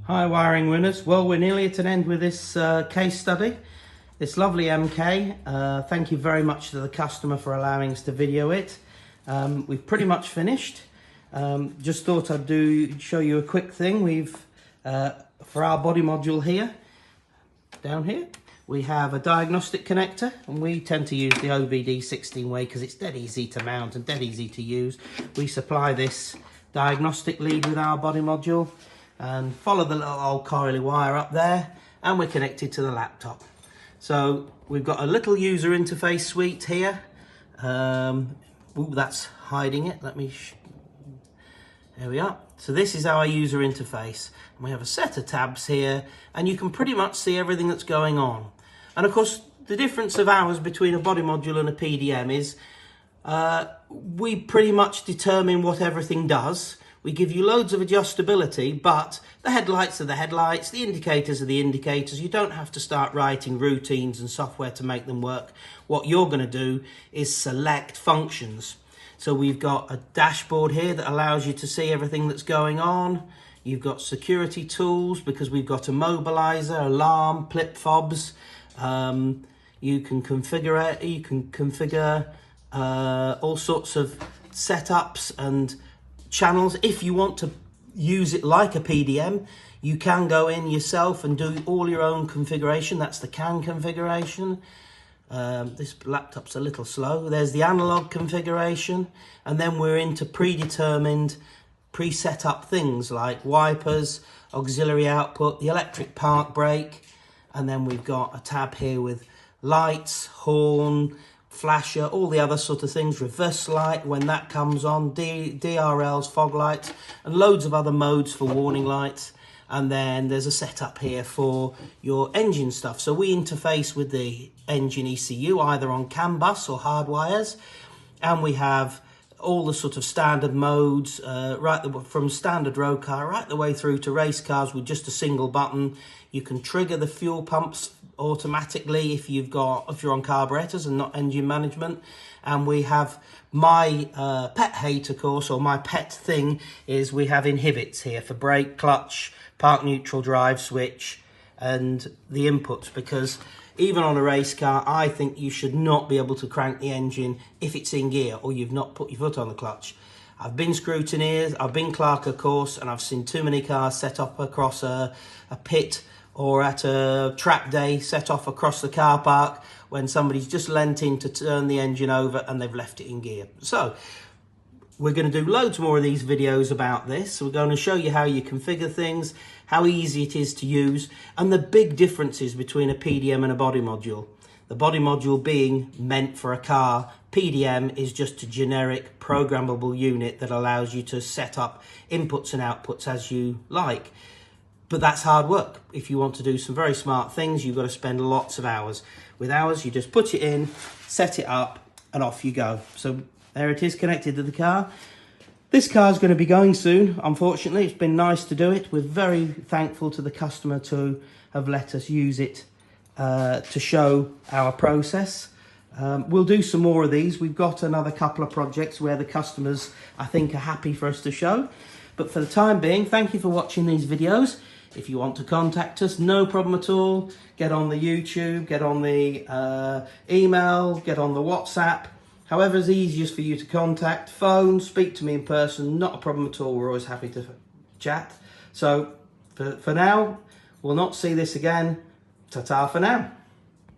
Hi wiring winners. Well, we're nearly at an end with this case study. This lovely MK. Thank you very much to the customer for allowing us to video it. We've pretty much finished. Just thought I'd show you a quick thing. We've for our body module here, down here, we have a diagnostic connector, and we tend to use the OBD 16 way because it's dead easy to mount and dead easy to use. We supply this diagnostic lead with our body module and follow the little old coily wire up there, and we're connected to the laptop. So we've got a little user interface suite here. Ooh, that's hiding it. There we are. So this is our user interface, and we have a set of tabs here, and you can pretty much see everything that's going on. And of course, the difference of ours between a body module and a PDM is we pretty much determine what everything does. We give you loads of adjustability, but the headlights are the headlights, the indicators are the indicators. You don't have to start writing routines and software to make them work. What you're going to do is select functions. So we've got a dashboard here that allows you to see everything that's going on. You've got security tools because we've got a mobilizer, alarm, flip fobs. You can configure all sorts of setups and channels. If you want to use it like a PDM, you can go in yourself and do all your own configuration. That's the CAN configuration. This laptop's a little slow. There's the analog configuration, and then we're into predetermined, pre-set up things like wipers, auxiliary output, the electric park brake, and then we've got a tab here with lights, horn, flasher, all the other sort of things, reverse light when that comes on, DRLs, fog lights, and loads of other modes for warning lights. And then there's a setup here for your engine stuff. So we interface with the engine ECU either on CAN bus or hard wires, and we have all the sort of standard modes, from standard road car right the way through to race cars with just a single button. You can trigger the fuel pumps automatically if you're on carburetors and not engine management. And we have my pet hate, of course, or my pet thing is we have inhibits here for brake, clutch, park neutral, drive switch, and the inputs, because even on a race car, I think you should not be able to crank the engine if it's in gear or you've not put your foot on the clutch. I've been scrutineered, I've been clerk of course, and I've seen too many cars set up across a pit or at a track day, set off across the car park when somebody's just leant in to turn the engine over and they've left it in gear. So we're going to do loads more of these videos about this. We're going to show you how you configure things, how easy it is to use, and the big differences between a PDM and a body module. The body module being meant for a car, PDM is just a generic programmable unit that allows you to set up inputs and outputs as you like. But that's hard work. If you want to do some very smart things, you've got to spend lots of hours. With ours, you just put it in, set it up, and off you go. So there it is, connected to the car. This car is going to be going soon, unfortunately. It's been nice to do it. We're very thankful to the customer to have let us use it to show our process. We'll do some more of these. We've got another couple of projects where the customers, I think, are happy for us to show. But for the time being, thank you for watching these videos. If you want to contact us, no problem at all. Get on the YouTube, get on the email, get on the WhatsApp. However's easiest for you to contact. Phone, speak to me in person, not a problem at all. We're always happy to chat. So for now, we'll not see this again. Ta-ta for now.